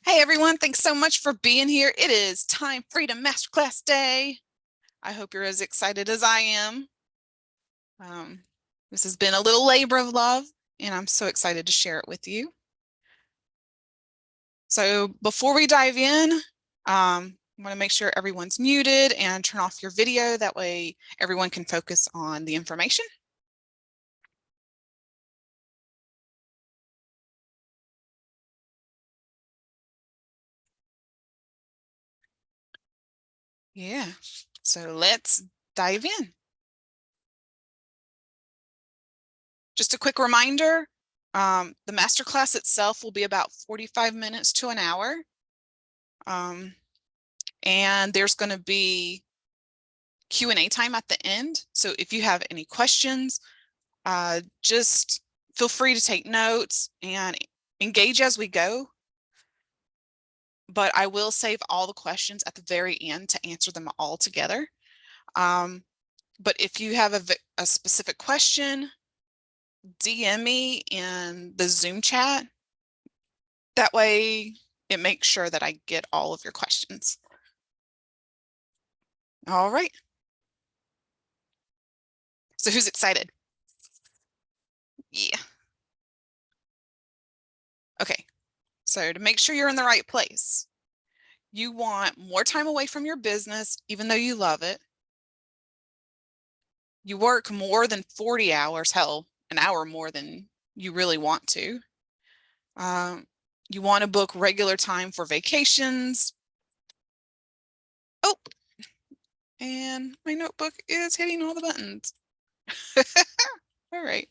Hey everyone, thanks so much for being here. It is Time Freedom Masterclass Day. I hope you're as excited as I am. Um, this has been a little labor of love, and I'm so excited to share it with you. So before we dive in, I want to make sure everyone's muted and turn off your video. That way everyone can focus on the information. Yeah, so let's dive in. Just a quick reminder, the masterclass itself will be about 45 minutes to an hour. And there's going to be Q&A time at the end. So if you have any questions, just feel free to take notes and engage as we go. But I will save all the questions at the very end to answer them all together. But if you have a specific question, DM me in the Zoom chat. That way it makes sure that I get all of your questions. All right. So who's excited? Yeah. Okay. So to make sure you're in the right place, you want more time away from your business, even though you love it. You work more than 40 hours, hell, an hour more than you really want to. You want to book regular time for vacations. Oh, and my notebook is hitting all the buttons. All right.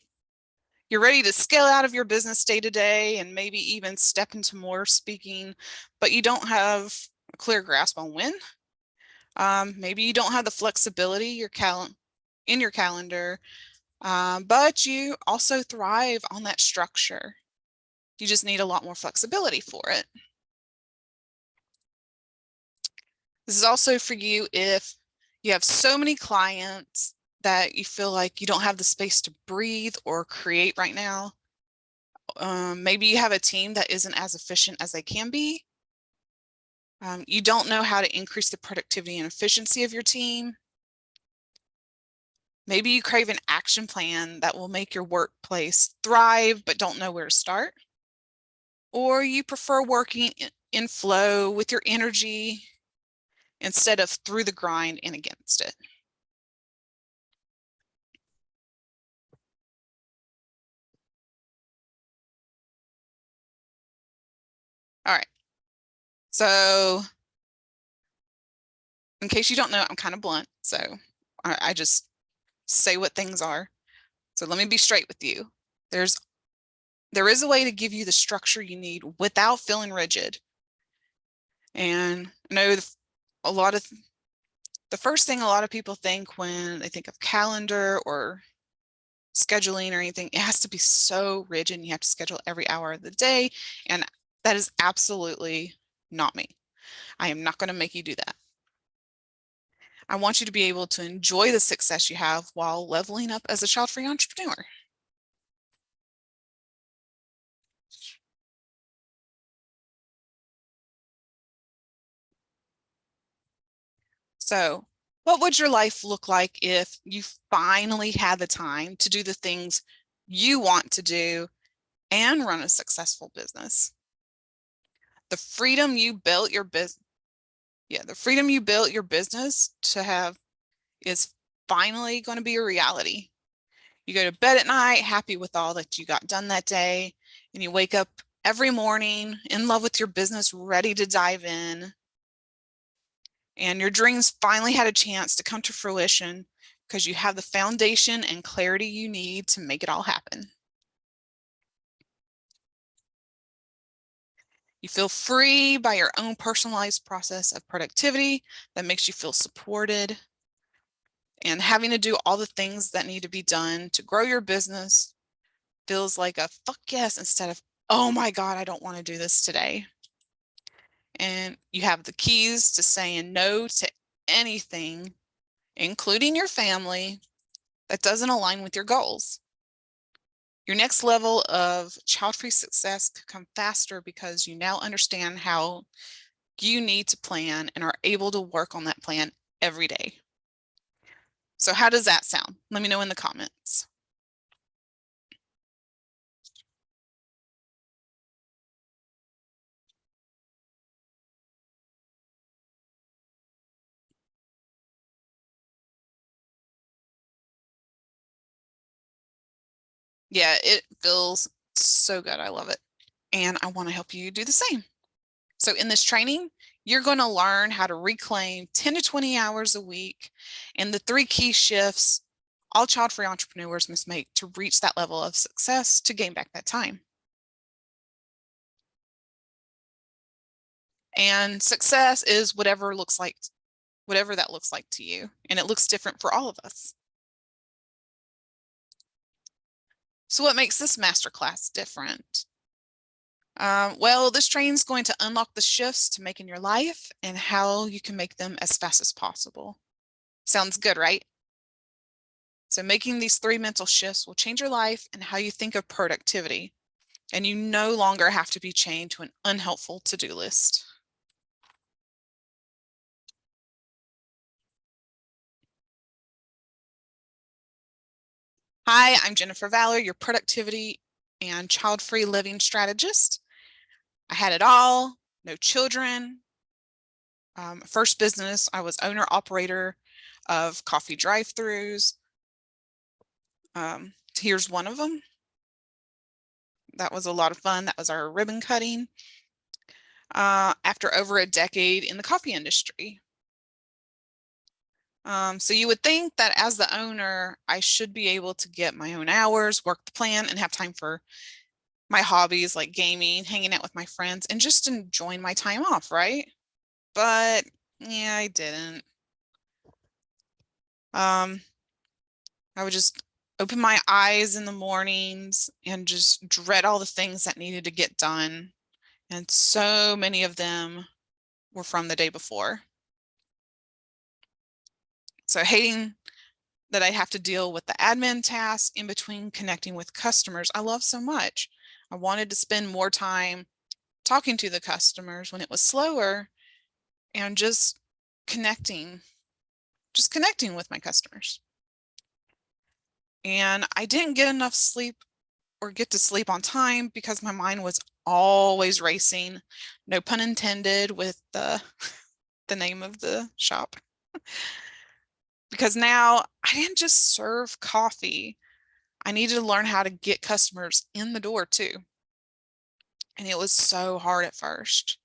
You're ready to scale out of your business day to day and maybe even step into more speaking, but you don't have a clear grasp on when. Maybe you don't have the flexibility in your calendar, but you also thrive on that structure. You just need a lot more flexibility for it. This is also for you if you have so many clients that you feel like you don't have the space to breathe or create right now. Maybe you have a team that isn't as efficient as they can be. You don't know how to increase the productivity and efficiency of your team. Maybe you crave an action plan that will make your workplace thrive, but don't know where to start. Or you prefer working in flow with your energy instead of through the grind and against it. All right. So in case you don't know, I'm kind of blunt. So I just say what things are. So let me be straight with you. There is a way to give you the structure you need without feeling rigid. And I know the first thing a lot of people think when they think of calendar or scheduling or anything, it has to be so rigid and you have to schedule every hour of the day. And that is absolutely not me. I am not going to make you do that. I want you to be able to enjoy the success you have while leveling up as a child-free entrepreneur. So, what would your life look like if you finally had the time to do the things you want to do and run a successful business? The freedom you built your business, the freedom you built your business to have is finally going to be a reality. You go to bed at night happy with all that you got done that day, and you wake up every morning in love with your business, ready to dive in. And your dreams finally had a chance to come to fruition because you have the foundation and clarity you need to make it all happen. You feel free by your own personalized process of productivity that makes you feel supported. And having to do all the things that need to be done to grow your business feels like a fuck yes instead of, oh my God, I don't want to do this today. And you have the keys to saying no to anything, including your family, that doesn't align with your goals. Your next level of child-free success could come faster because you now understand how you need to plan and are able to work on that plan every day. So how does that sound? Let me know in the comments. Yeah, it feels so good. I love it. And I want to help you do the same. So in this training, you're going to learn how to reclaim 10 to 20 hours a week and the 3 key shifts all child-free entrepreneurs must make to reach that level of success to gain back that time. And success is whatever that looks like to you. And it looks different for all of us. So what makes this masterclass different? Well, this training is going to unlock the shifts to make in your life and how you can make them as fast as possible. Sounds good, right? So making these 3 mental shifts will change your life and how you think of productivity. And you no longer have to be chained to an unhelpful to-do list. Hi, I'm Jennifer Valor, your productivity and child-free living strategist. I had it all, no children. First business, I was owner operator of coffee drive-throughs. Here's one of them. That was a lot of fun. That was our ribbon cutting. After over a decade in the coffee industry. So you would think that as the owner, I should be able to get my own hours, work the plan, and have time for my hobbies like gaming, hanging out with my friends, and just enjoying my time off, right? But yeah, I didn't. Um, I would just open my eyes in the mornings and just dread all the things that needed to get done. And so many of them were from the day before. So hating that I have to deal with the admin tasks in between connecting with customers I love so much. I wanted to spend more time talking to the customers when it was slower and just connecting with my customers. And I didn't get enough sleep or get to sleep on time because my mind was always racing. No pun intended with the name of the shop. Because now I didn't just serve coffee. I needed to learn how to get customers in the door too. And it was so hard at first.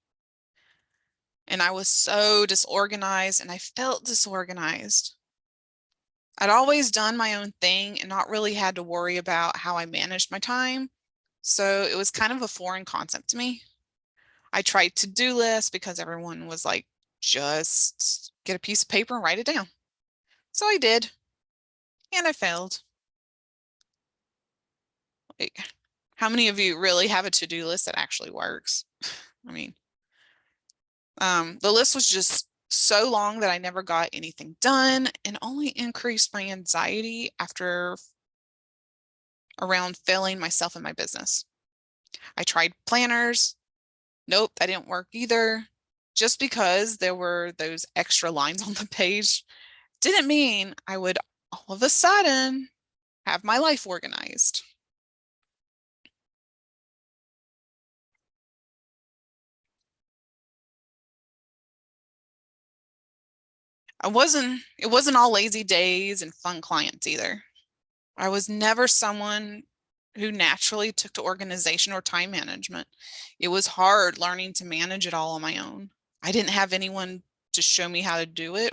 And I was so disorganized and I felt disorganized. I'd always done my own thing and not really had to worry about how I managed my time. So it was kind of a foreign concept to me. I tried to-do lists because everyone was like, just get a piece of paper and write it down. So I did, and I failed. Like, how many of you really have a to-do list that actually works? I mean, the list was just so long that I never got anything done and only increased my anxiety after around failing myself in my business. I tried planners. Nope, that didn't work either. Just because there were those extra lines on the page didn't mean I would all of a sudden have my life organized. It wasn't all lazy days and fun clients either. I was never someone who naturally took to organization or time management. It was hard learning to manage it all on my own. I didn't have anyone to show me how to do it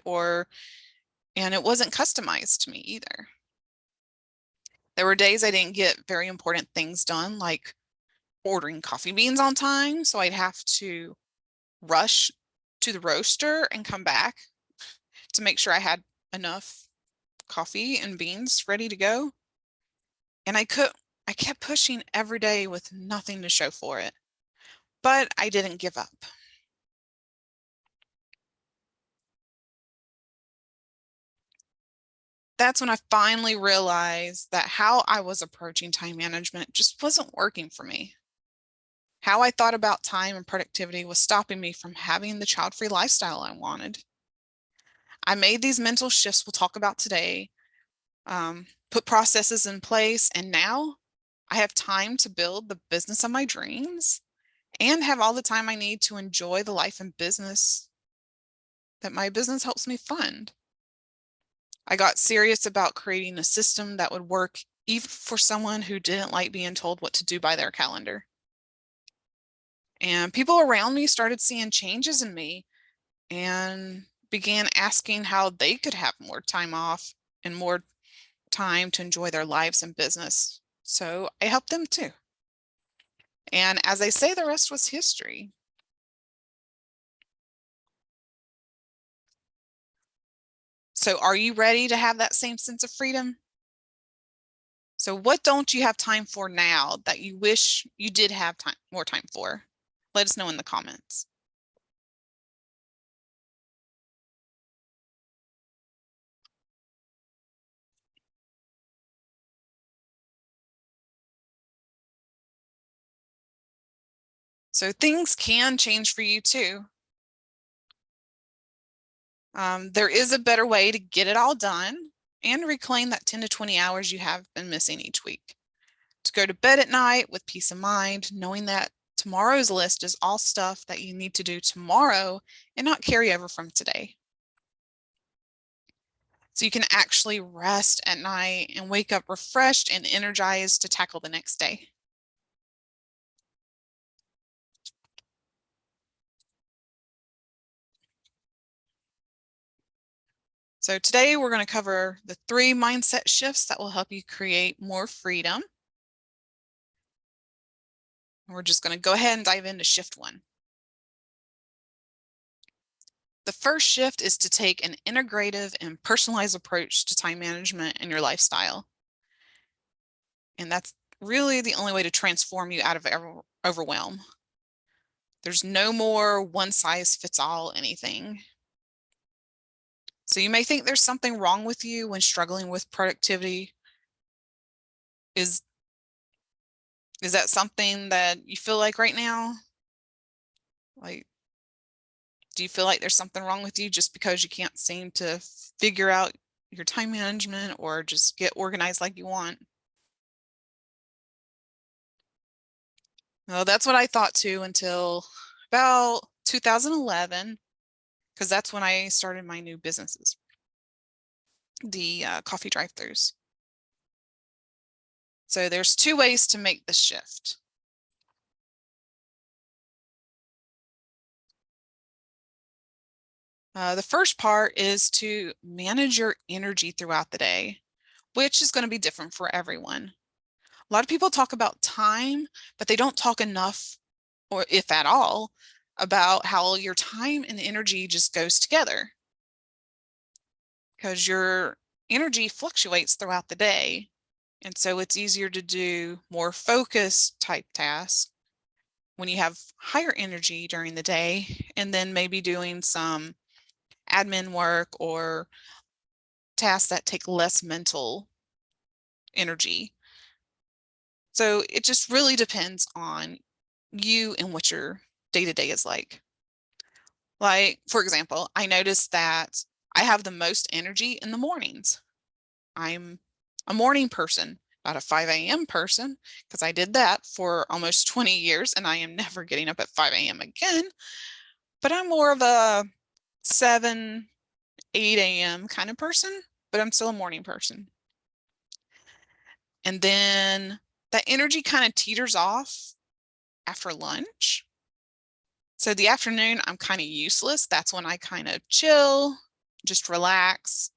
and it wasn't customized to me either. There were days I didn't get very important things done, like ordering coffee beans on time. So I'd have to rush to the roaster and come back to make sure I had enough coffee and beans ready to go. And I kept pushing every day with nothing to show for it, but I didn't give up. That's when I finally realized that how I was approaching time management just wasn't working for me. How I thought about time and productivity was stopping me from having the child-free lifestyle I wanted. I made these mental shifts we'll talk about today, put processes in place, and now I have time to build the business of my dreams and have all the time I need to enjoy the life and business that my business helps me fund. I got serious about creating a system that would work even for someone who didn't like being told what to do by their calendar. And people around me started seeing changes in me and began asking how they could have more time off and more time to enjoy their lives and business. So I helped them too. And as I say, the rest was history. So are you ready to have that same sense of freedom? So what don't you have time for now that you wish you did have more time for? Let us know in the comments. So things can change for you too. There is a better way to get it all done and reclaim that 10 to 20 hours you have been missing each week. To go to bed at night with peace of mind, knowing that tomorrow's list is all stuff that you need to do tomorrow and not carry over from today. So you can actually rest at night and wake up refreshed and energized to tackle the next day. So today we're going to cover the 3 mindset shifts that will help you create more freedom. We're just going to go ahead and dive into shift 1. The first shift is to take an integrative and personalized approach to time management in your lifestyle. And that's really the only way to transform you out of overwhelm. There's no more one size fits all anything. So you may think there's something wrong with you when struggling with productivity. Is that something that you feel like right now? Like, do you feel like there's something wrong with you just because you can't seem to figure out your time management or just get organized like you want? Well, that's what I thought too until about 2011, because that's when I started my new businesses, the coffee drive-thrus. So there's 2 ways to make the shift. The first part is to manage your energy throughout the day, which is going to be different for everyone. A lot of people talk about time, but they don't talk enough, or if at all, about how your time and energy just goes together, because your energy fluctuates throughout the day. And so it's easier to do more focused type tasks when you have higher energy during the day, and then maybe doing some admin work or tasks that take less mental energy. So it just really depends on you and what your day-to-day is like. Like, for example, I noticed that I have the most energy in the mornings. I'm a morning person, not a 5 a.m. person, because I did that for almost 20 years and I am never getting up at 5 a.m. again. But I'm more of a 7, 8 a.m. kind of person, but I'm still a morning person. And then that energy kind of teeters off after lunch. So the afternoon, I'm kind of useless. That's when I kind of chill, just relax,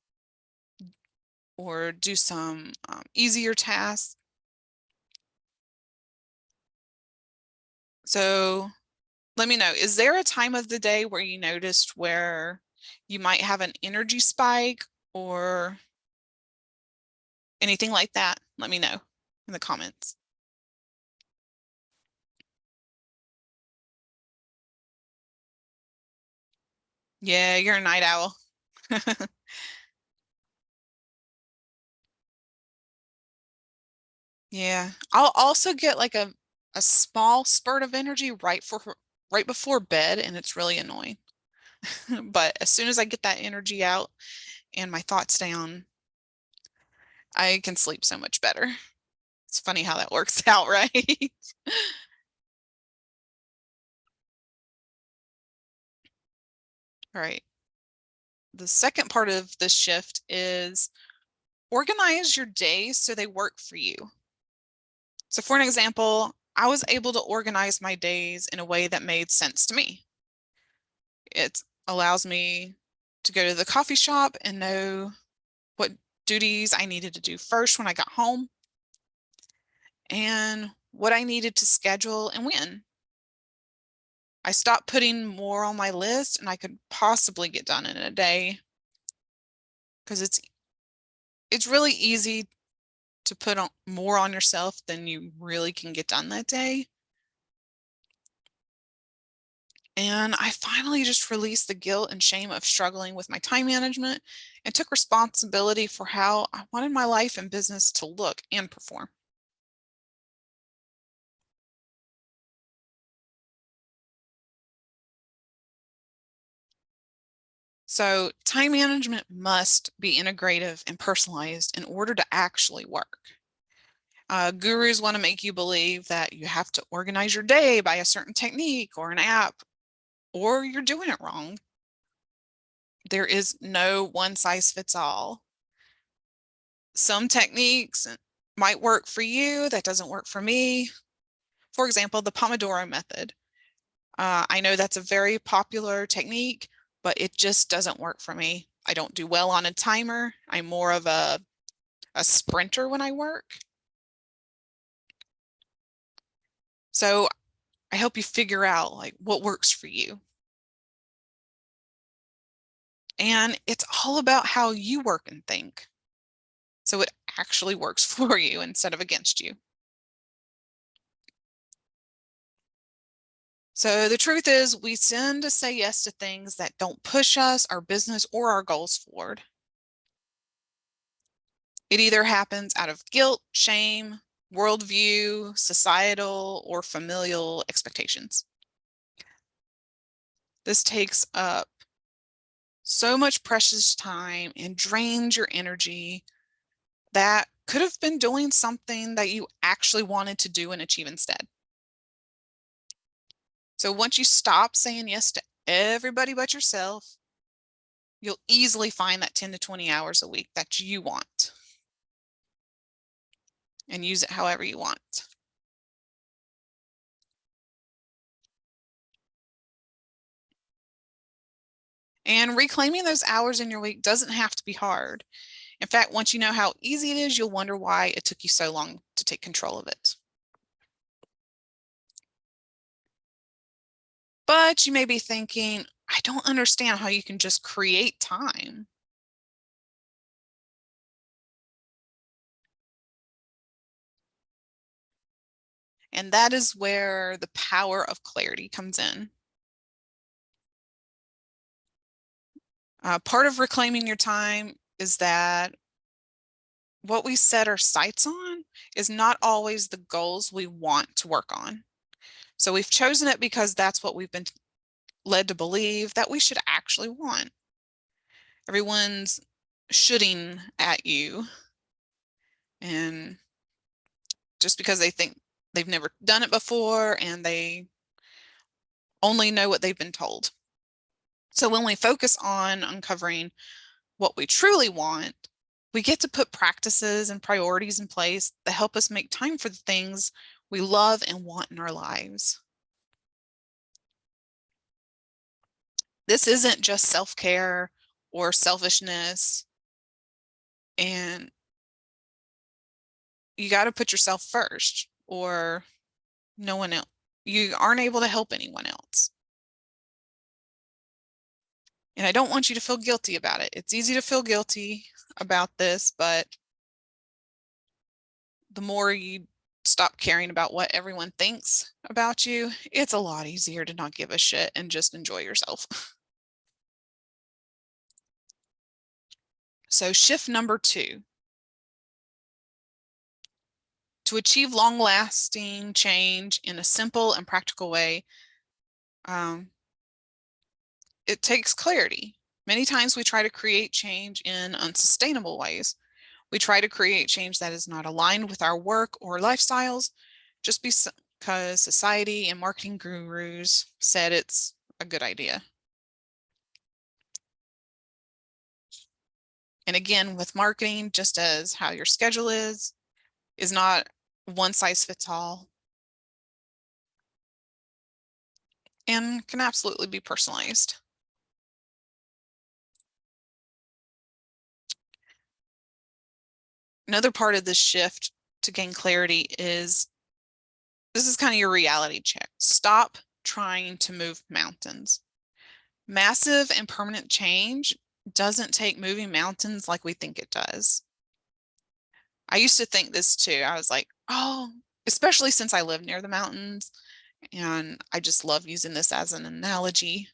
or do some easier tasks. So let me know, is there a time of the day where you noticed where you might have an energy spike or anything like that? Let me know in the comments. Yeah, you're a night owl. Yeah. I'll also get like a small spurt of energy right before bed, and it's really annoying. But as soon as I get that energy out and my thoughts down, I can sleep so much better. It's funny how that works out, right? All right. The second part of this shift is organize your days so they work for you. So for an example, I was able to organize my days in a way that made sense to me. It allows me to go to the coffee shop and know what duties I needed to do first when I got home and what I needed to schedule and when. I stopped putting more on my list and I could possibly get done in a day because it's really easy to put on more on yourself than you really can get done that day. And I finally just released the guilt and shame of struggling with my time management and took responsibility for how I wanted my life and business to look and perform. So, time management must be integrative and personalized in order to actually work. Gurus want to make you believe that you have to organize your day by a certain technique or an app, or you're doing it wrong. There is no one size fits all. Some techniques might work for you, that doesn't work for me. For example, the Pomodoro method. I know that's a very popular technique, but it just doesn't work for me. I don't do well on a timer. I'm more of a sprinter when I work. So I help you figure out like what works for you. And it's all about how you work and think. So it actually works for you instead of against you. So the truth is, we tend to say yes to things that don't push us, our business, or our goals forward. It either happens out of guilt, shame, worldview, societal, or familial expectations. This takes up so much precious time and drains your energy that could have been doing something that you actually wanted to do and achieve instead. So once you stop saying yes to everybody but yourself, you'll easily find that 10 to 20 hours a week that you want and use it however you want. And reclaiming those hours in your week doesn't have to be hard. In fact, once you know how easy it is, you'll wonder why it took you so long to take control of it. But you may be thinking, I don't understand how you can just create time. And that is where the power of clarity comes in. Part of reclaiming your time is that what we set our sights on is not always the goals we want to work on. So we've chosen it because that's what we've been led to believe that we should actually want. Everyone's shooting at you, and just because they think they've never done it before and they only know what they've been told. So when we focus on uncovering what we truly want, we get to put practices and priorities in place that help us make time for the things we love and want in our lives. This isn't just self-care or selfishness, and you got to put yourself first or no one else. You aren't able to help anyone else. And I don't want you to feel guilty about it. It's easy to feel guilty about this, but the more you stop caring about what everyone thinks about you, it's a lot easier to not give a shit and just enjoy yourself. So shift number 2, To achieve long-lasting change in a simple and practical way, it takes clarity. Many times we try to create change in unsustainable ways. We try to create change that is not aligned with our work or lifestyles just because society and marketing gurus said it's a good idea. And again, with marketing, just as how your schedule is not one size fits all and can absolutely be personalized. Another part of this shift to gain clarity is this is kind of your reality check. Stop trying to move mountains. Massive and permanent change doesn't take moving mountains like we think it does. I used to think this too. I was like, oh, especially since I live near the mountains, and I just love using this as an analogy.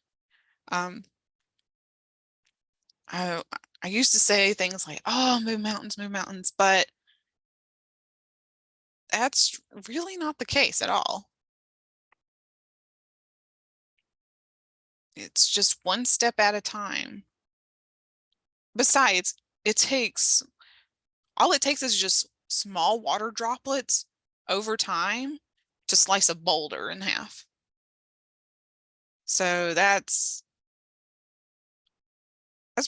I, I used to say things like, oh, move mountains, but that's really not the case at all. It's just one step at a time. Besides, all it takes is just small water droplets over time to slice a boulder in half. So that's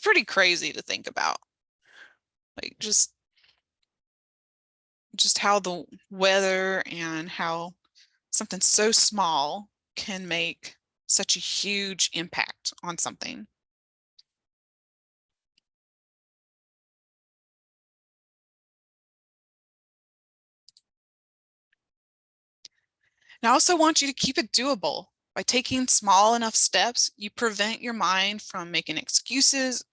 pretty crazy to think about. Like just how the weather and how something so small can make such a huge impact on something. And I also want you to keep it doable. By taking small enough steps, you prevent your mind from making excuses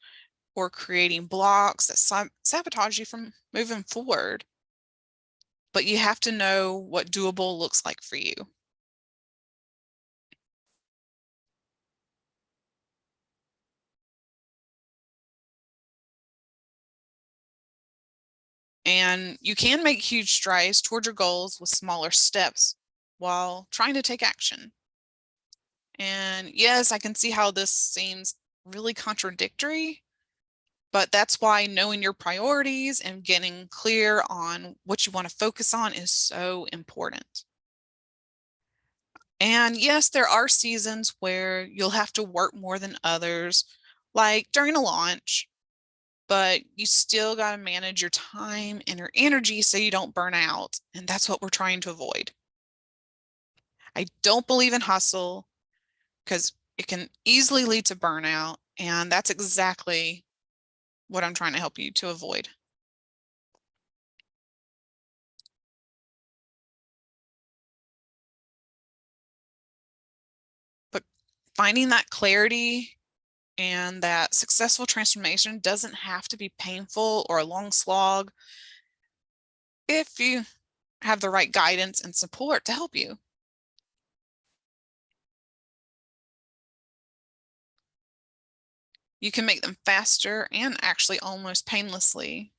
or creating blocks that sabotage you from moving forward. But you have to know what doable looks like for you. And you can make huge strides toward your goals with smaller steps while trying to take action. And yes, I can see how this seems really contradictory, but that's why knowing your priorities and getting clear on what you want to focus on is so important. And yes, there are seasons where you'll have to work more than others, like during a launch, but you still got to manage your time and your energy so you don't burn out. And that's what we're trying to avoid. I don't believe in hustle because it can easily lead to burnout. And that's exactly what I'm trying to help you to avoid. But finding that clarity and that successful transformation doesn't have to be painful or a long slog if you have the right guidance and support to help you. You can make them faster and actually almost painlessly.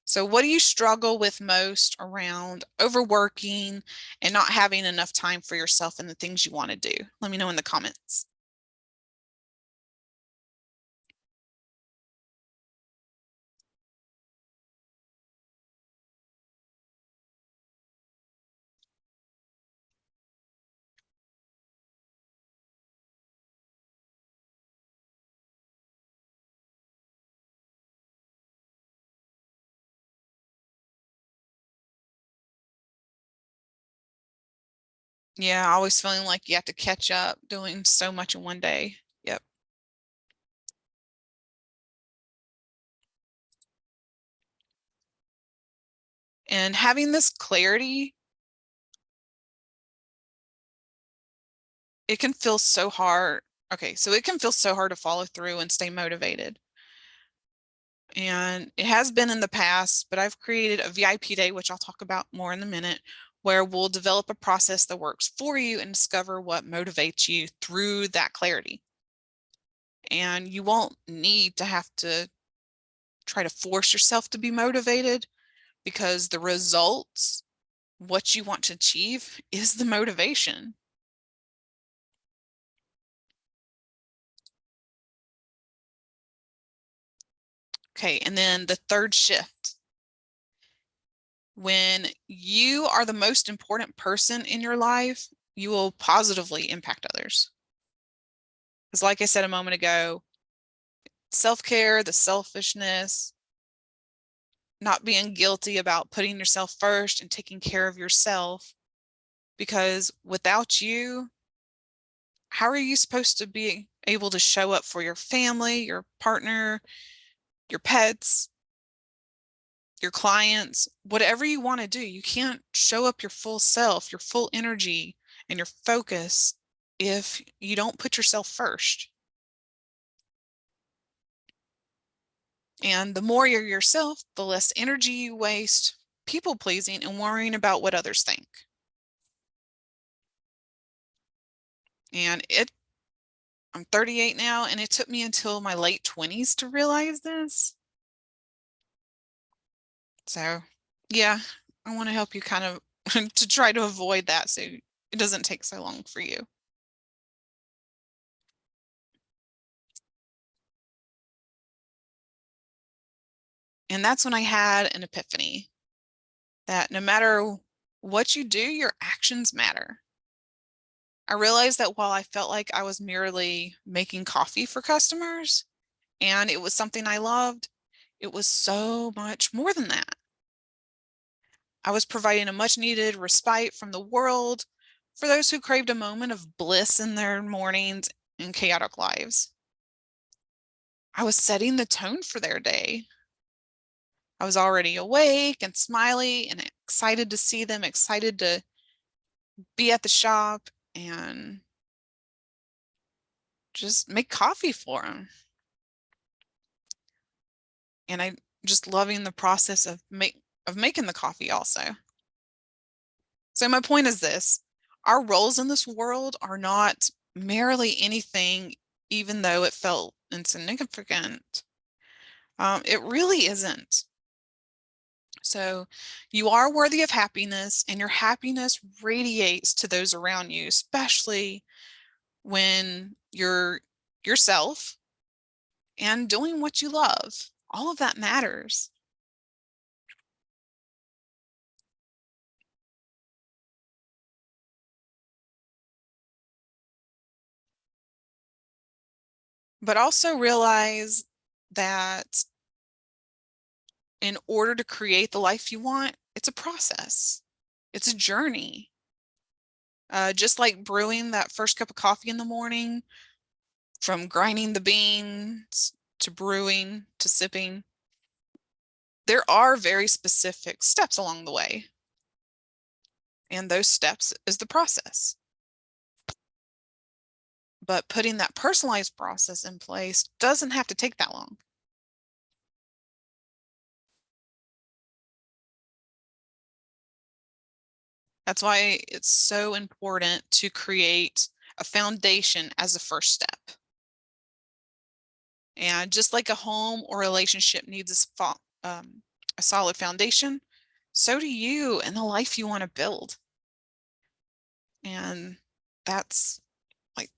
So what do you struggle with most around overworking and not having enough time for yourself and the things you want to do? Let me know in the comments. Yeah, always feeling like you have to catch up doing so much in one day. Yep. And having this clarity, it can feel so hard. Okay, so it can feel so hard to follow through and stay motivated. And it has been in the past, but I've created a VIP day, which I'll talk about more in a minute, where we'll develop a process that works for you and discover what motivates you through that clarity. And you won't need to have to try to force yourself to be motivated because the results, what you want to achieve, is the motivation. Okay, and then the third shift. When you are the most important person in your life, you will positively impact others. Because like I said a moment ago, self-care, the selfishness, not being guilty about putting yourself first and taking care of yourself. Because without you, how are you supposed to be able to show up for your family, your partner, your pets, your clients, whatever you want to do? You can't show up your full self, your full energy, and your focus if you don't put yourself first. And the more you're yourself, the less energy you waste people pleasing and worrying about what others think. And I'm 38 now, and it took me until my late 20s to realize this. So yeah, I want to help you kind of to try to avoid that so it doesn't take so long for you. And that's when I had an epiphany that no matter what you do, your actions matter. I realized that while I felt like I was merely making coffee for customers and it was something I loved, it was so much more than that. I was providing a much needed respite from the world for those who craved a moment of bliss in their mornings and chaotic lives. I was setting the tone for their day. I was already awake and smiley and excited to see them, excited to be at the shop and just make coffee for them. And I just loving the process of making the coffee also. So my point is this: our roles in this world are not merely anything, even though it felt insignificant. It really isn't. So you are worthy of happiness, and your happiness radiates to those around you, especially when you're yourself and doing what you love. All of that matters. But also realize that in order to create the life you want, it's a process. It's a journey. Just like brewing that first cup of coffee in the morning, from grinding the beans to brewing to sipping, there are very specific steps along the way. And those steps is the process. But putting that personalized process in place doesn't have to take that long. That's why it's so important to create a foundation as a first step. And just like a home or relationship needs a solid foundation, so do you and the life you want to build. And that's like,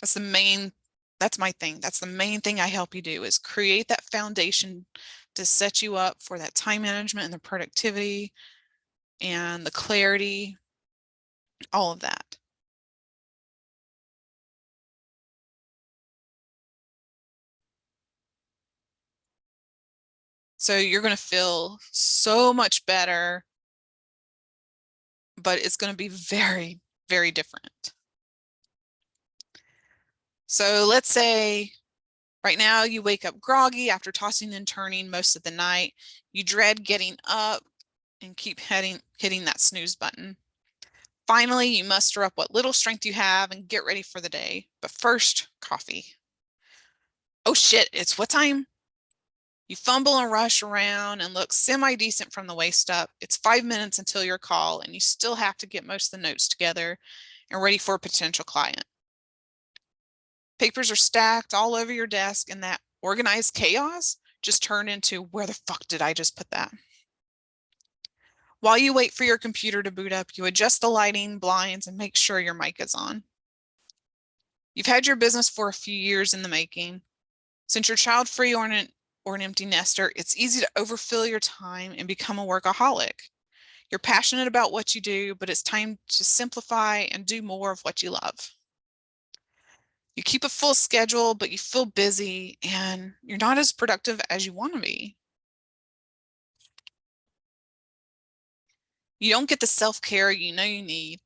that's the main, that's my thing. That's the main thing I help you do, is create that foundation to set you up for that time management and the productivity and the clarity, all of that. So you're going to feel so much better, but it's going to be very, very different. So let's say right now you wake up groggy after tossing and turning most of the night. You dread getting up and keep hitting that snooze button. Finally, you muster up what little strength you have and get ready for the day. But first, coffee. Oh shit, it's what time? You fumble and rush around and look semi-decent from the waist up. It's 5 minutes until your call, and you still have to get most of the notes together and ready for a potential client. Papers are stacked all over your desk in that organized chaos. just turn into, where the fuck did I just put that? While you wait for your computer to boot up, you adjust the lighting, blinds, and make sure your mic is on. You've had your business for a few years in the making. Since you're child-free or an empty nester, it's easy to overfill your time and become a workaholic. You're passionate about what you do, but it's time to simplify and do more of what you love. You keep a full schedule, but you feel busy and you're not as productive as you want to be. You don't get the self-care you know you need,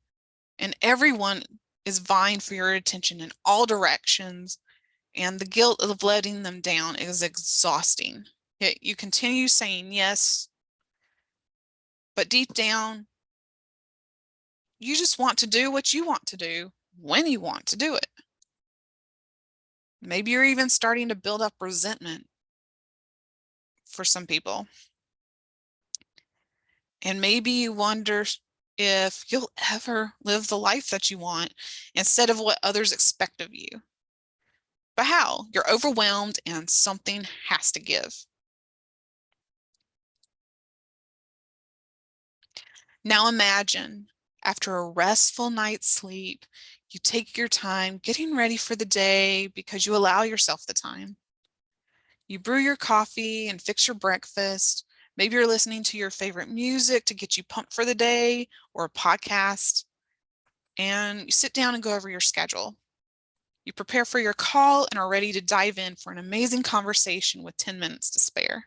and everyone is vying for your attention in all directions, and the guilt of letting them down is exhausting. Yet you continue saying yes, but deep down, you just want to do what you want to do when you want to do it. Maybe you're even starting to build up resentment for some people. And maybe you wonder if you'll ever live the life that you want instead of what others expect of you. But how? You're overwhelmed and something has to give. Now imagine, after a restful night's sleep, you take your time getting ready for the day because you allow yourself the time. You brew your coffee and fix your breakfast. Maybe you're listening to your favorite music to get you pumped for the day, or a podcast, and you sit down and go over your schedule. You prepare for your call and are ready to dive in for an amazing conversation with 10 minutes to spare.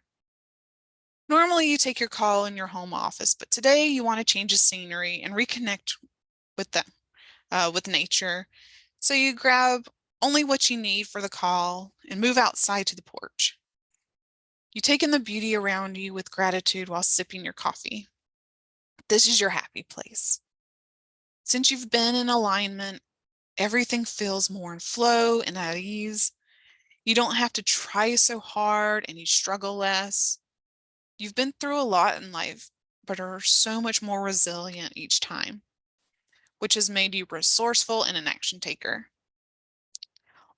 Normally you take your call in your home office, but today you want to change the scenery and reconnect with nature. So you grab only what you need for the call and move outside to the porch. You take in the beauty around you with gratitude while sipping your coffee. This is your happy place. Since you've been in alignment, everything feels more in flow and at ease. You don't have to try so hard and you struggle less. You've been through a lot in life, but are so much more resilient each time, which has made you resourceful and an action taker.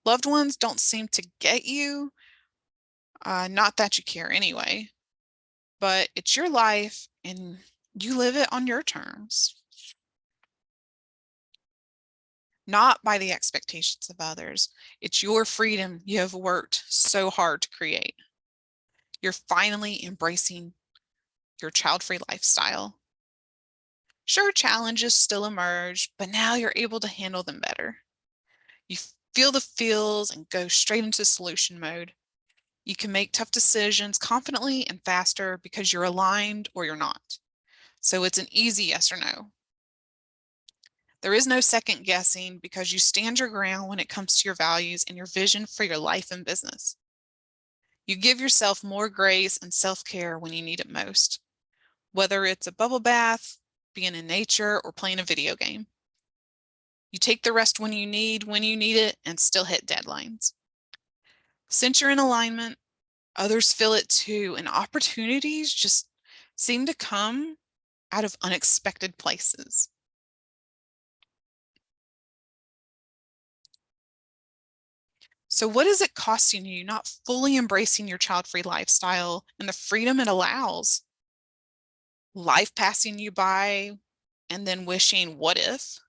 Loved ones don't seem to get you, not that you care anyway, but it's your life and you live it on your terms, not by the expectations of others. It's your freedom you have worked so hard to create. You're finally embracing your child-free lifestyle. Sure, challenges still emerge, but now you're able to handle them better. You feel the feels and go straight into solution mode. You can make tough decisions confidently and faster because you're aligned or you're not. So it's an easy yes or no. There is no second guessing because you stand your ground when it comes to your values and your vision for your life and business. You give yourself more grace and self-care when you need it most, whether it's a bubble bath, being in nature, or playing a video game. You take the rest when you need it, and still hit deadlines. Since you're in alignment, others feel it too, and opportunities just seem to come out of unexpected places. So what is it costing you not fully embracing your child-free lifestyle and the freedom it allows? Life passing you by and then wishing, what if?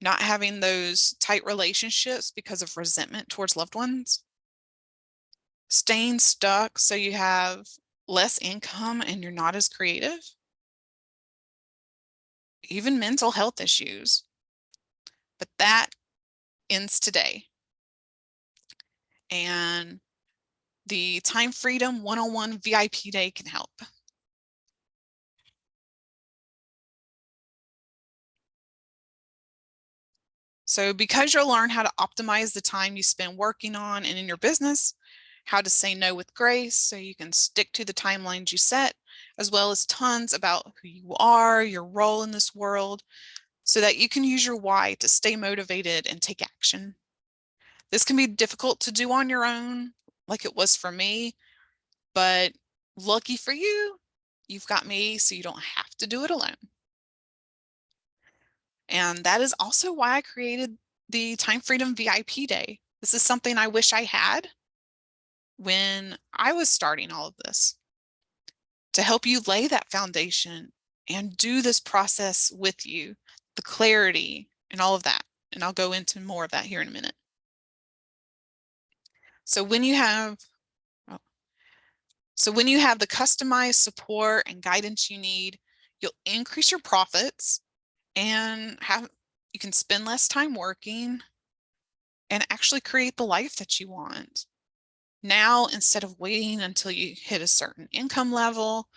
Not having those tight relationships because of resentment towards loved ones? Staying stuck so you have less income and you're not as creative? Even mental health issues. But that ends today. And the Time Freedom 101 VIP Day can help. So because you'll learn how to optimize the time you spend working on and in your business, how to say no with grace so you can stick to the timelines you set, as well as tons about who you are, your role in this world, so that you can use your why to stay motivated and take action. This can be difficult to do on your own, like it was for me, but lucky for you, you've got me, so you don't have to do it alone. And that is also why I created the Time Freedom VIP Day. This is something I wish I had, when I was starting all of this to help you lay that foundation and do this process with you, the clarity and all of that. And I'll go into more of that here in a minute. So when you have the customized support and guidance you need, you'll increase your profits and you can spend less time working and actually create the life that you want. Now, instead of waiting until you hit a certain income level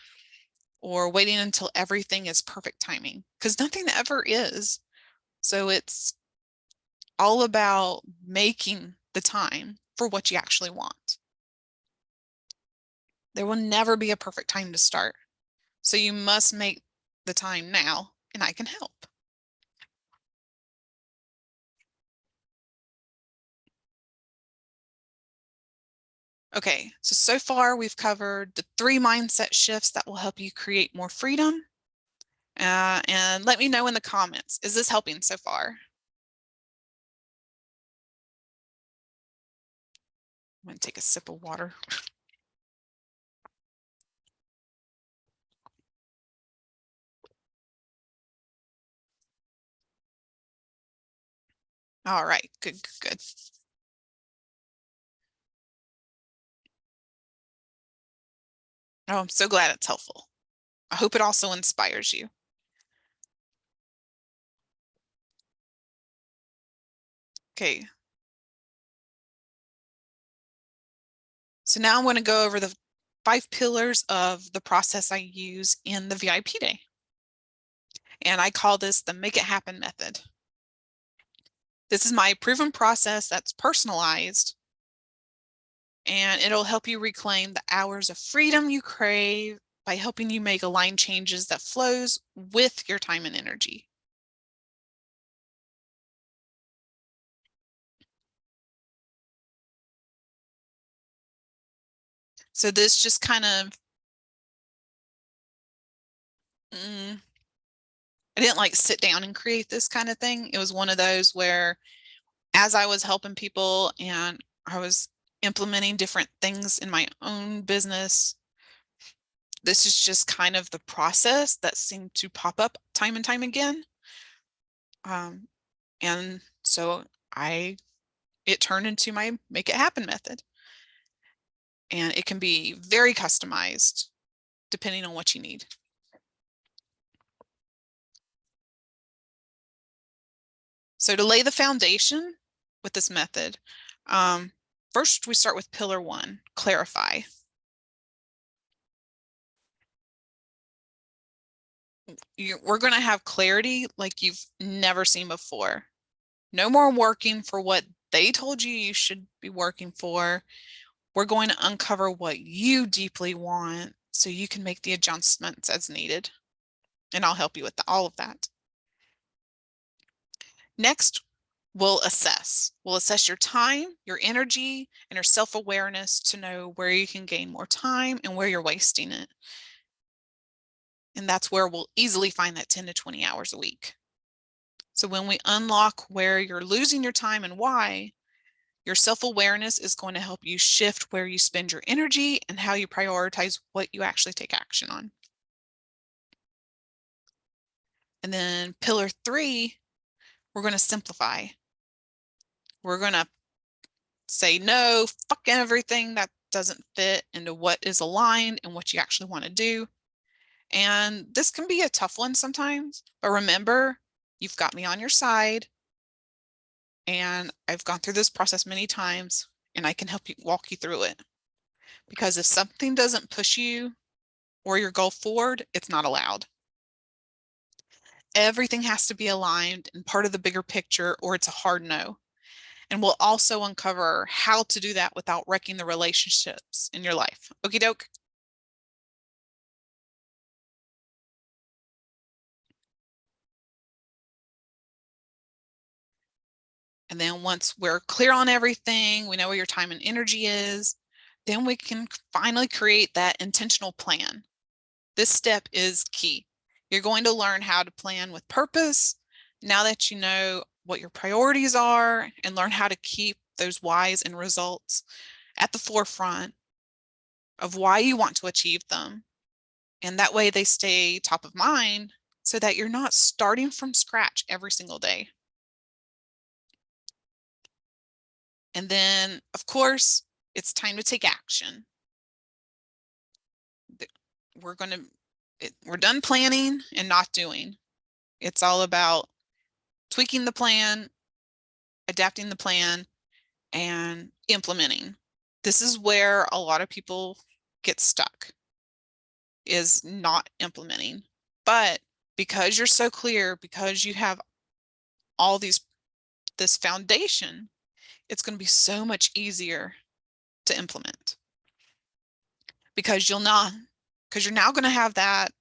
or waiting until everything is perfect timing, because nothing ever is. So it's all about making the time for what you actually want. There will never be a perfect time to start. So you must make the time now, and I can help. Okay, so far we've covered the 3 mindset shifts that will help you create more freedom. And let me know in the comments, is this helping so far? I'm going to take a sip of water. All right, good, good. Oh, I'm so glad it's helpful. I hope it also inspires you. Okay. So now I'm going to go over the 5 pillars of the process I use in the VIP day. And I call this the Make It Happen method. This is my proven process that's personalized, and it'll help you reclaim the hours of freedom you crave by helping you make aligned changes that flows with your time and energy. So this just kind of, I didn't like sit down and create this kind of thing. It was one of those where as I was helping people and I was implementing different things in my own business, this is just kind of the process that seemed to pop up time and time again. And so it turned into my Make It Happen method. And it can be very customized depending on what you need. So to lay the foundation with this method, first we start with pillar 1, clarify. We're going to have clarity like you've never seen before. No more working for what they told you should be working for. We're going to uncover what you deeply want so you can make the adjustments as needed. And I'll help you with all of that. Next, we'll assess. We'll assess your time, your energy, and your self-awareness to know where you can gain more time and where you're wasting it. And that's where we'll easily find that 10 to 20 hours a week. So when we unlock where you're losing your time and why, your self-awareness is going to help you shift where you spend your energy and how you prioritize what you actually take action on. And then pillar 3, we're going to simplify. We're going to say no, fuck everything that doesn't fit into what is aligned and what you actually want to do. And this can be a tough one sometimes, but remember, you've got me on your side, and I've gone through this process many times, and I can help you walk you through it. Because if something doesn't push you or your goal forward, it's not allowed. Everything has to be aligned and part of the bigger picture, or it's a hard no. And we'll also uncover how to do that without wrecking the relationships in your life. Okie doke. And then once we're clear on everything, we know where your time and energy is, then we can finally create that intentional plan. This step is key. You're going to learn how to plan with purpose now that you know what your priorities are and learn how to keep those whys and results. at the forefront of why you want to achieve them. And that way they stay top of mind so that you're not starting from scratch every single day. And then, of course, it's time to take action. We're done planning and not doing. It's all about tweaking the plan, adapting the plan, and implementing. This is where a lot of people get stuck, is not implementing. But because you're so clear, because you have all this foundation, it's going to be so much easier to implement, because you're now going to have that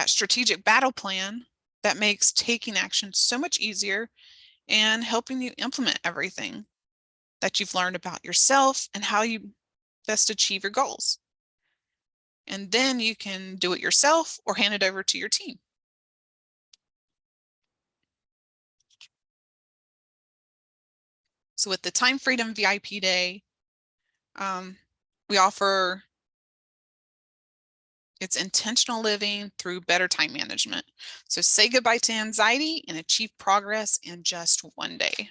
strategic battle plan that makes taking action so much easier and helping you implement everything that you've learned about yourself and how you best achieve your goals. And then you can do it yourself or hand it over to your team. So with the Time Freedom VIP Day, we offer it's intentional living through better time management. So say goodbye to anxiety and achieve progress in just one day.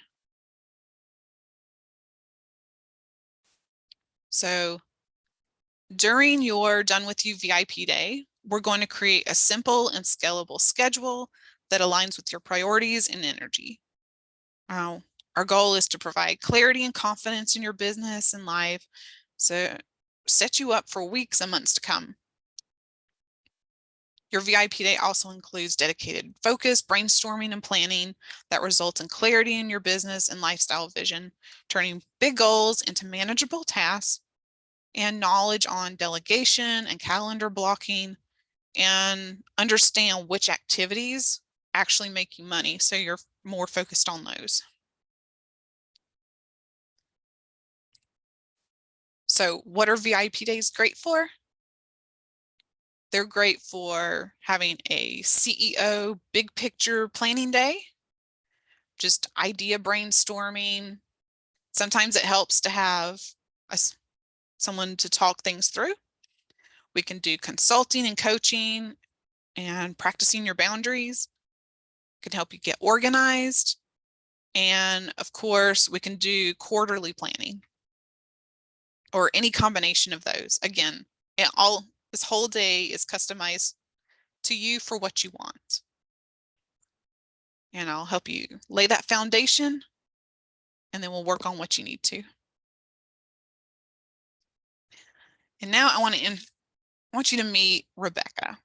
So during your Done With You VIP Day, we're going to create a simple and scalable schedule that aligns with your priorities and energy. Our goal is to provide clarity and confidence in your business and life, so set you up for weeks and months to come. Your VIP Day also includes dedicated focus, brainstorming, and planning that results in clarity in your business and lifestyle vision, turning big goals into manageable tasks, and knowledge on delegation and calendar blocking, and understand which activities actually make you money, so you're more focused on those. So what are VIP days great for? They're great for having a CEO big picture planning day, just idea brainstorming. Sometimes it helps to have someone to talk things through. We can do consulting and coaching and practicing your boundaries. It can help you get organized. And of course, we can do quarterly planning or any combination of those. Again, this whole day is customized to you for what you want. And I'll help you lay that foundation, and then we'll work on what you need to. And now I want you to meet Rebecca.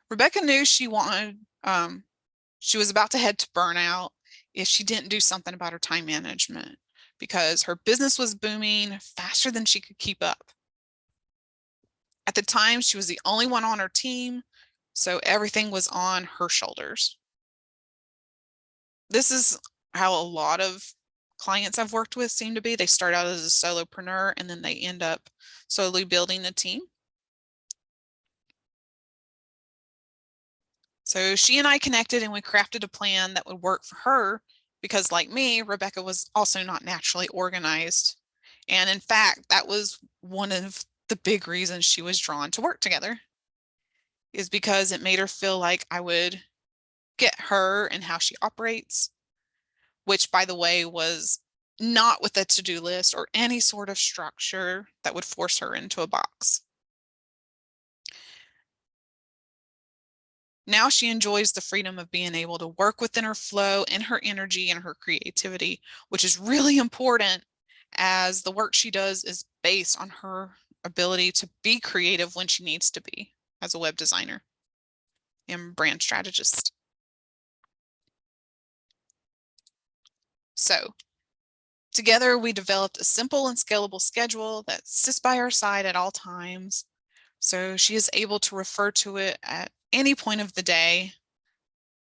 Rebecca knew she was about to head to burnout if she didn't do something about her time management, because her business was booming faster than she could keep up. At the time, she was the only one on her team, so everything was on her shoulders. This is how a lot of clients I've worked with seem to be. They start out as a solopreneur and then they end up slowly building a team. So she and I connected and we crafted a plan that would work for her, because like me, Rebecca was also not naturally organized. And in fact, that was one of the big reasons she was drawn to work together, is because it made her feel like I would get her and how she operates, which, by the way, was not with a to-do list or any sort of structure that would force her into a box. Now she enjoys the freedom of being able to work within her flow and her energy and her creativity, which is really important, as the work she does is based on her ability to be creative when she needs to be as a web designer and brand strategist. So together, we developed a simple and scalable schedule that sits by her side at all times, so she is able to refer to it at any point of the day.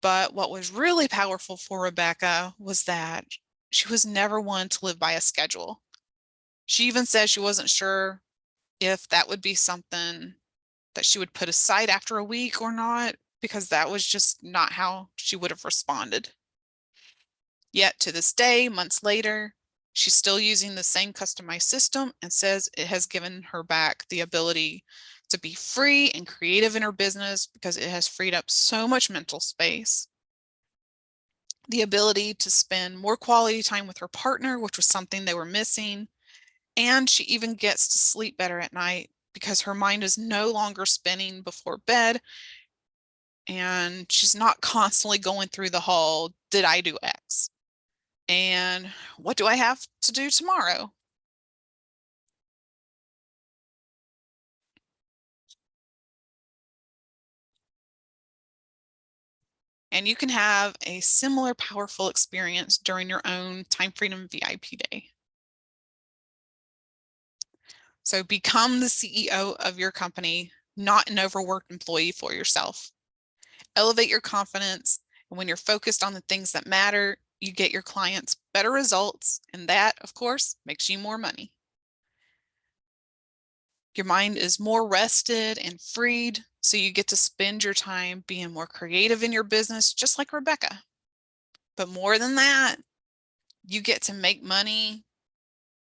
But what was really powerful for Rebecca was that she was never one to live by a schedule. She even said she wasn't sure if that would be something that she would put aside after a week or not, because that was just not how she would have responded. Yet to this day, months later, She's still using the same customized system and says it has given her back the ability to be free and creative in her business because it has freed up so much mental space. The ability to spend more quality time with her partner, which was something they were missing. And she even gets to sleep better at night because her mind is no longer spinning before bed and she's not constantly going through the whole, did I do X? And what do I have to do tomorrow? And you can have a similar powerful experience during your own Time Freedom VIP day. So become the CEO of your company, not an overworked employee for yourself. Elevate your confidence. And when you're focused on the things that matter, you get your clients better results. And that, of course, makes you more money. Your mind is more rested and freed, so you get to spend your time being more creative in your business, just like Rebecca. But more than that, you get to make money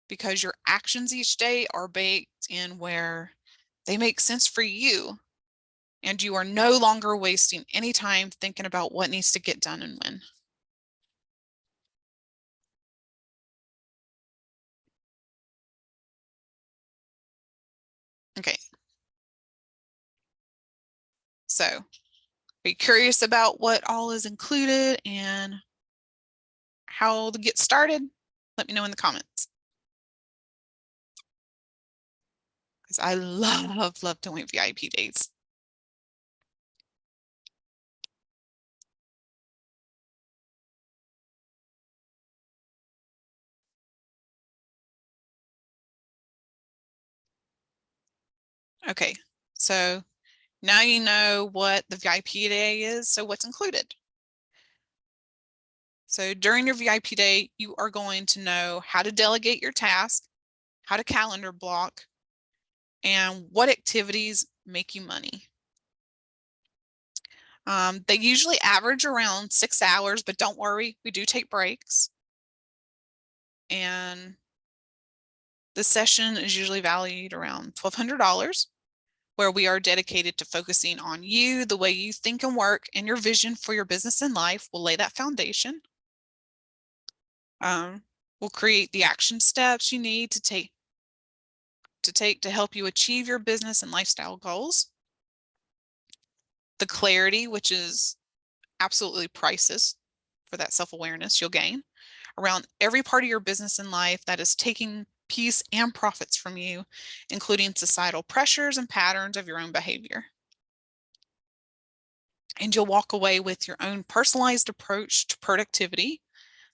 because your actions each day are baked in where they make sense for you. And you are no longer wasting any time thinking about what needs to get done and when. Okay, so be curious about what all is included and how to get started? Let me know in the comments. Because I love doing VIP days. Okay, so now you know what the VIP day is, so what's included? So during your VIP day, you are going to know how to delegate your task, how to calendar block, and what activities make you money. They usually average around 6 hours, but don't worry, we do take breaks. And the session is usually valued around $1,200, where we are dedicated to focusing on you, the way you think and work, and your vision for your business and life. We'll lay that foundation. We'll create the action steps you need to take to help you achieve your business and lifestyle goals. The clarity, which is absolutely priceless for that self-awareness you'll gain around every part of your business and life that is taking peace and profits from you, including societal pressures and patterns of your own behavior. And you'll walk away with your own personalized approach to productivity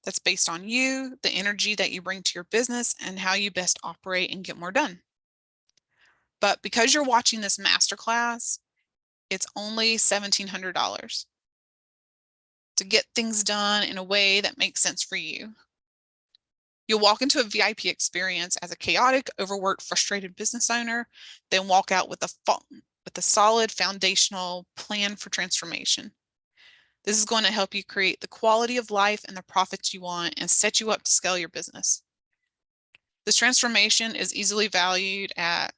that's based on you, the energy that you bring to your business, and how you best operate and get more done. But because you're watching this masterclass, it's only $1,700 to get things done in a way that makes sense for you. You'll walk into a VIP experience as a chaotic, overworked, frustrated business owner, then walk out with a solid foundational plan for transformation. This is going to help you create the quality of life and the profits you want and set you up to scale your business. This transformation is easily valued at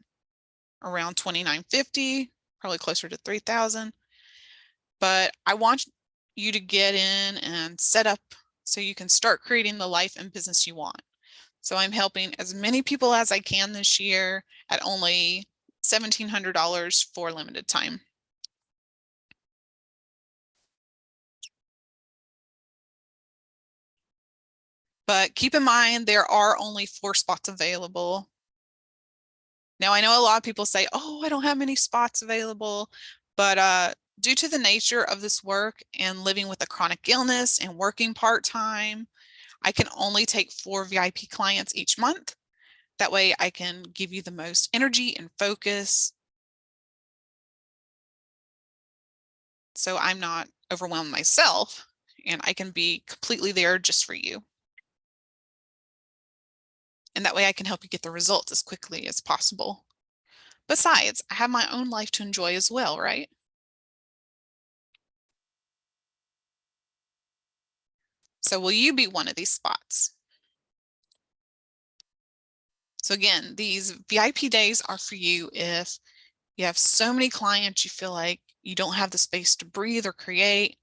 around $2,950, probably closer to $3,000. But I want you to get in and set up so you can start creating the life and business you want. So I'm helping as many people as I can this year at only $1,700 for limited time. But keep in mind, there are only 4 spots available. Now, I know a lot of people say, oh, I don't have many spots available, but due to the nature of this work and living with a chronic illness and working part-time, I can only take 4 VIP clients each month. That way I can give you the most energy and focus, so I'm not overwhelmed myself and I can be completely there just for you. And that way I can help you get the results as quickly as possible. Besides, I have my own life to enjoy as well, right? So will you be one of these spots? So again, these VIP days are for you if you have so many clients you feel like you don't have the space to breathe or create,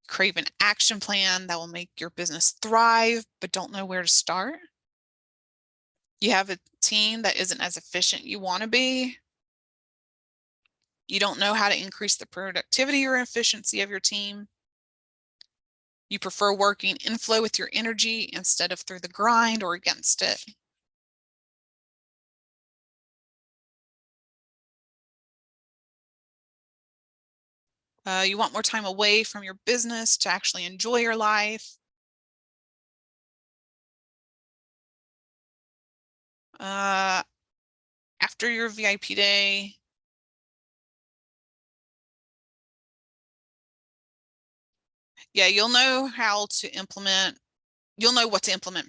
crave an action plan that will make your business thrive, but don't know where to start. You have a team that isn't as efficient you want to be. You don't know how to increase the productivity or efficiency of your team. You prefer working in flow with your energy instead of through the grind or against it. You want more time away from your business to actually enjoy your life. After your VIP day, yeah, you'll know what to implement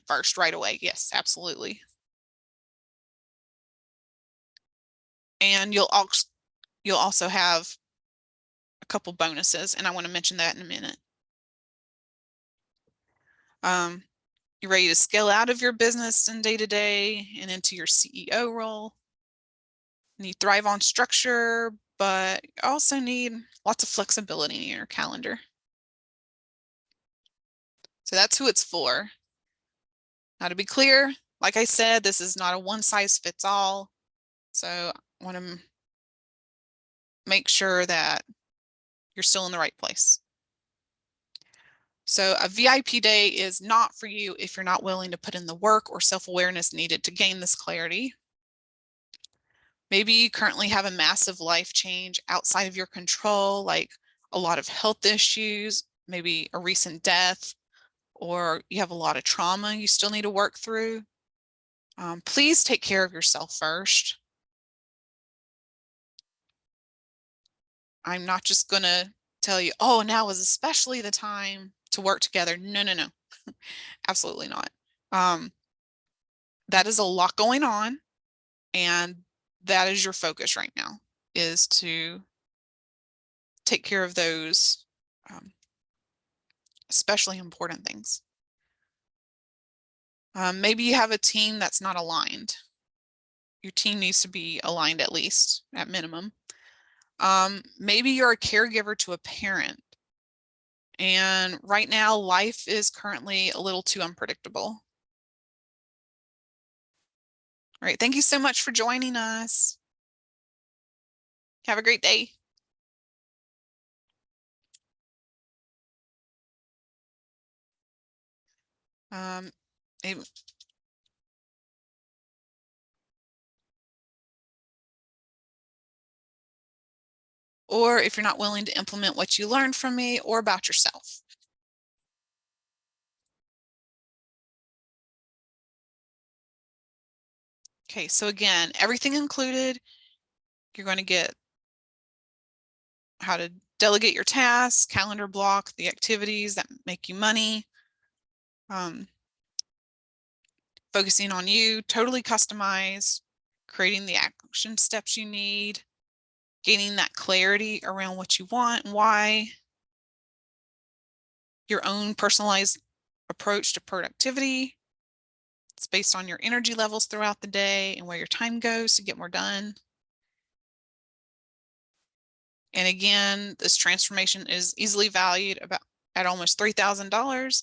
first right away. Yes, absolutely. And you'll also have a couple bonuses, and I want to mention that in a minute. You're ready to scale out of your business and day to day and into your CEO role. And you thrive on structure, but you also need lots of flexibility in your calendar. So that's who it's for. Now, to be clear, like I said, this is not a one size fits all. So I want to make sure that you're still in the right place. So a VIP day is not for you if you're not willing to put in the work or self-awareness needed to gain this clarity. Maybe you currently have a massive life change outside of your control, like a lot of health issues, maybe a recent death, or you have a lot of trauma you still need to work through. Please take care of yourself first. I'm not just going to tell you, oh, now is especially the time to work together. No, no, no, absolutely not. That is a lot going on, and that is your focus right now, is to take care of those especially important things. Maybe you have a team that's not aligned. Your team needs to be aligned at least, at minimum. Maybe you're a caregiver to a parent. And right now, life is currently a little too unpredictable. All right, thank you so much for joining us. Have a great day. Um, or if you're not willing to implement what you learned from me or about yourself. Okay, so again, everything included, you're going to get how to delegate your tasks, calendar block the activities that make you money, focusing on you, totally customized, creating the action steps you need, gaining that clarity around what you want and why, your own personalized approach to productivity. It's based on your energy levels throughout the day and where your time goes to get more done. And again, this transformation is easily valued at almost $3,000.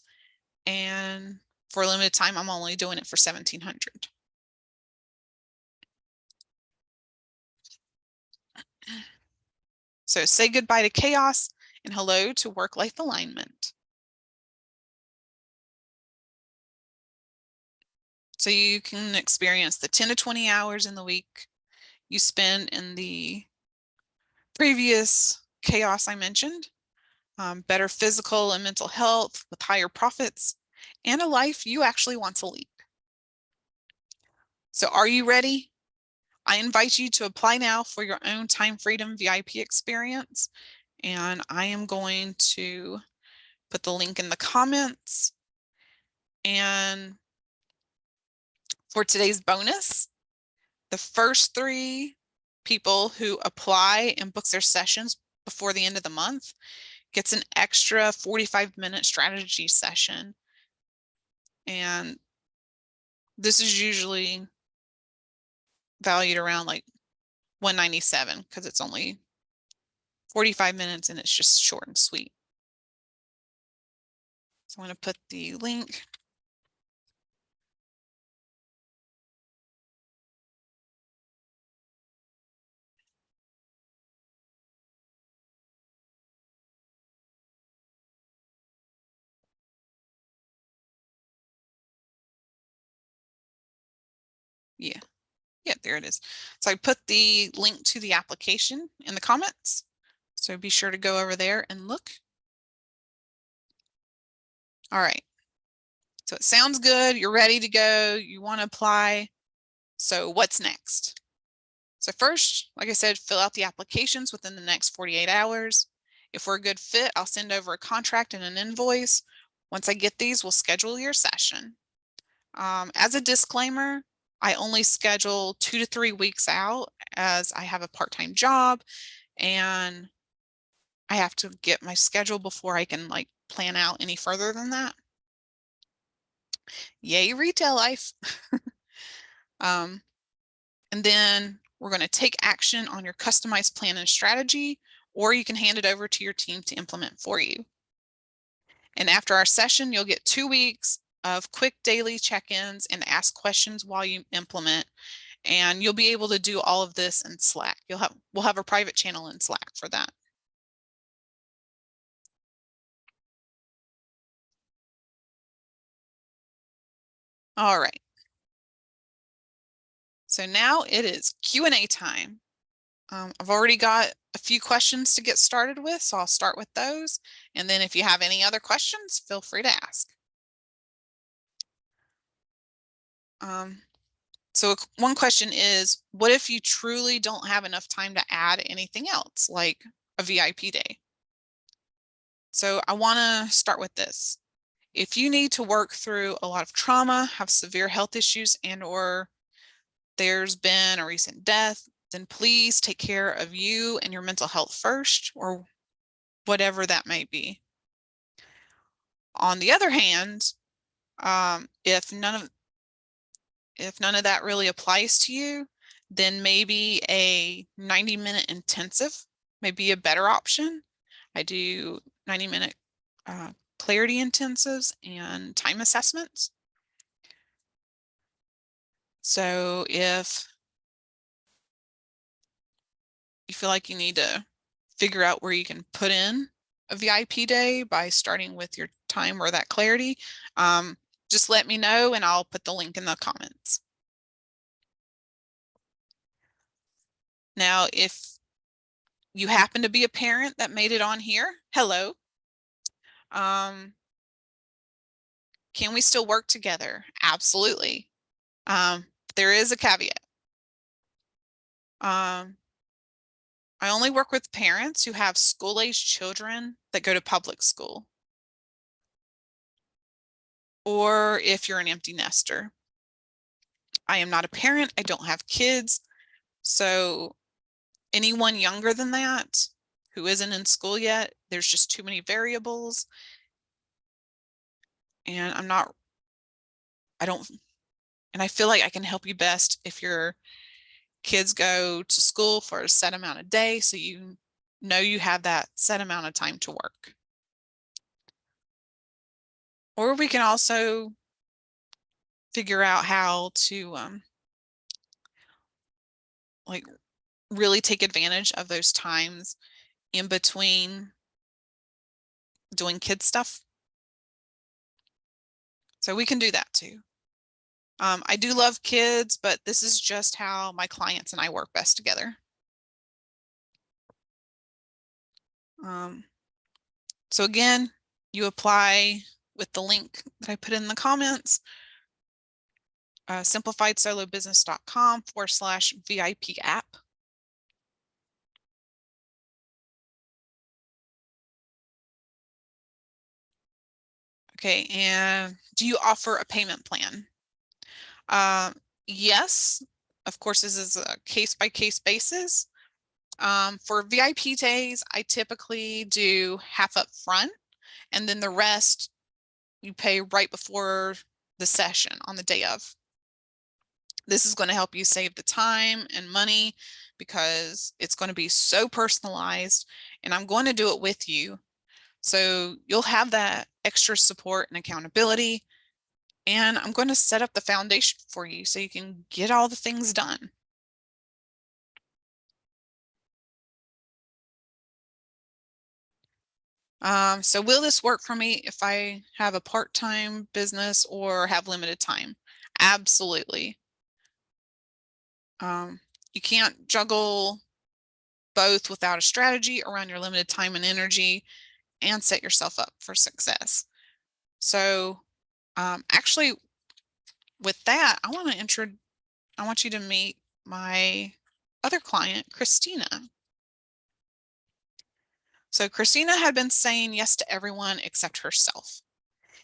And for a limited time, I'm only doing it for $1,700. So say goodbye to chaos and hello to work-life alignment. So you can experience the 10 to 20 hours in the week you spend in the previous chaos I mentioned, better physical and mental health with higher profits, and a life you actually want to lead. So are you ready? I invite you to apply now for your own Time Freedom VIP experience. And I am going to put the link in the comments. And for today's bonus, the first 3 people who apply and books their sessions before the end of the month gets an extra 45-minute strategy session. And this is usually valued around like $197 because it's only 45 minutes and it's just short and sweet. So I'm going to put the link. Yeah. Yeah, there it is. So I put the link to the application in the comments. So be sure to go over there and look. All right. So it sounds good. You're ready to go. You want to apply. So what's next? So first, like I said, fill out the applications within the next 48 hours. If we're a good fit, I'll send over a contract and an invoice. Once I get these, we'll schedule your session. As a disclaimer, I only schedule 2 to 3 weeks out as I have a part-time job and I have to get my schedule before I can like plan out any further than that. Yay, retail life. And then we're going to take action on your customized plan and strategy, or you can hand it over to your team to implement for you. And after our session, you'll get 2 weeks of quick daily check-ins and ask questions while you implement. And you'll be able to do all of this in Slack. We'll have a private channel in Slack for that. All right. So now it is Q&A time. I've already got a few questions to get started with, so I'll start with those. And then if you have any other questions, feel free to ask. So one question is, what if you truly don't have enough time to add anything else, like a VIP day? So I want to start with this. If you need to work through a lot of trauma, have severe health issues, and or there's been a recent death, then please take care of you and your mental health first, or whatever that may be. On the other hand, if none of that really applies to you, then maybe a 90-minute intensive may be a better option. I do 90-minute clarity intensives and time assessments. So if you feel like you need to figure out where you can put in a VIP day by starting with your time or that clarity, just let me know and I'll put the link in the comments. Now, if you happen to be a parent that made it on here, hello. Can we still work together? Absolutely. There is a caveat. I only work with parents who have school-aged children that go to public school, or if you're an empty nester. I am not a parent. I don't have kids. So anyone younger than that who isn't in school yet, there's just too many variables. And I feel like I can help you best if your kids go to school for a set amount of days, so you know you have that set amount of time to work. Or we can also figure out how to like really take advantage of those times in between doing kid stuff. So we can do that too. I do love kids, but this is just how my clients and I work best together. So again, you apply with the link that I put in the comments, simplifiedSoloBusiness.com/VIP app. Okay, and do you offer a payment plan? Yes, of course, this is a case-by-case basis. For VIP days, I typically do half up front, and then the rest you pay right before the session on the day of. This is going to help you save the time and money because it's going to be so personalized, and I'm going to do it with you. So you'll have that extra support and accountability, and I'm going to set up the foundation for you so you can get all the things done. So will this work for me if I have a part-time business or have limited time? Absolutely. You can't juggle both without a strategy around your limited time and energy and set yourself up for success. So actually with that, I want you to meet my other client, Christina. So Christina had been saying yes to everyone except herself.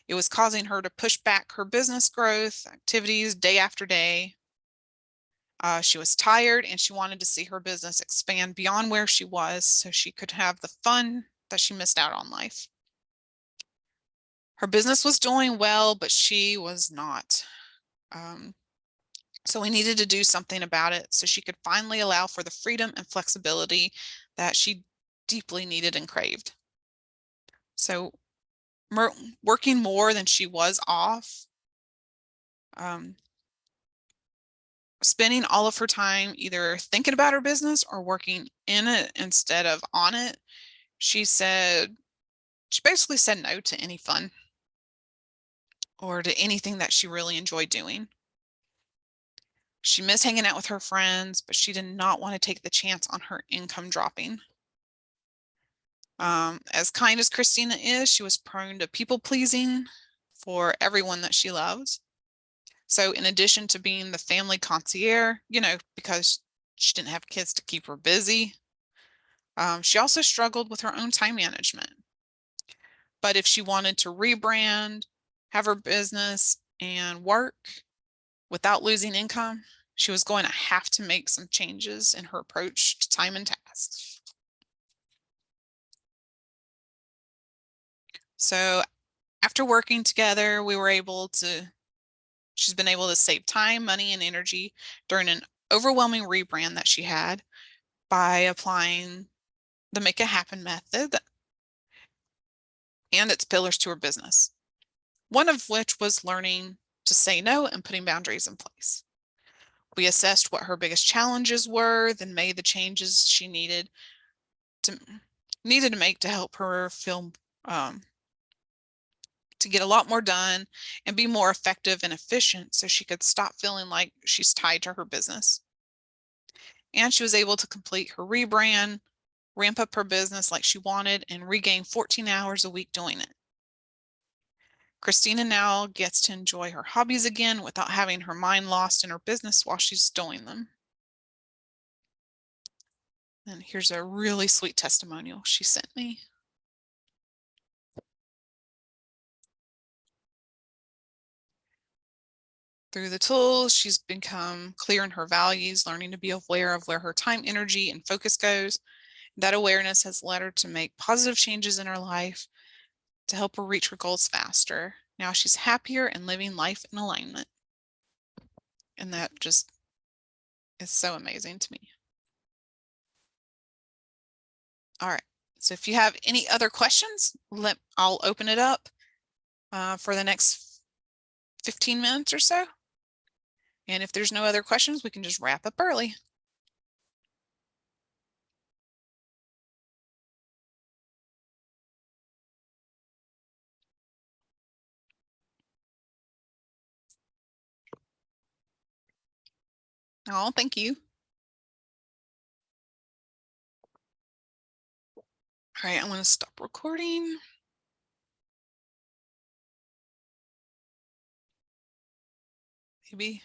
It was causing her to push back her business growth activities day after day. She was tired and she wanted to see her business expand beyond where she was so she could have the fun that she missed out on life. Her business was doing well, but she was not. So we needed to do something about it so she could finally allow for the freedom and flexibility that she deeply needed and craved. So working more than she was off, um, spending all of her time either thinking about her business or working in it instead of on it, she basically said no to any fun or to anything that she really enjoyed doing. She missed hanging out with her friends, but she did not want to take the chance on her income dropping. As kind as Christina is, she was prone to people pleasing for everyone that she loves. So in addition to being the family concierge, because she didn't have kids to keep her busy, she also struggled with her own time management. But if she wanted to rebrand, have her business, and work without losing income, she was going to have to make some changes in her approach to time and tasks. So after working together, she's been able to save time, money, and energy during an overwhelming rebrand that she had by applying the Make It Happen method and its pillars to her business. One of which was learning to say no and putting boundaries in place. We assessed what her biggest challenges were, then made the changes she needed to make to help her feel to get a lot more done and be more effective and efficient so she could stop feeling like she's tied to her business. And she was able to complete her rebrand, ramp up her business like she wanted, and regain 14 hours a week doing it. Christina now gets to enjoy her hobbies again without having her mind lost in her business while she's doing them. And here's a really sweet testimonial she sent me. Through the tools, she's become clear in her values, learning to be aware of where her time, energy, and focus goes. That awareness has led her to make positive changes in her life to help her reach her goals faster. Now she's happier and living life in alignment. And that just is so amazing to me. All right. So if you have any other questions, I'll open it up for the next 15 minutes or so. And if there's no other questions, we can just wrap up early. Oh, thank you. All right, I'm going to stop recording. Maybe.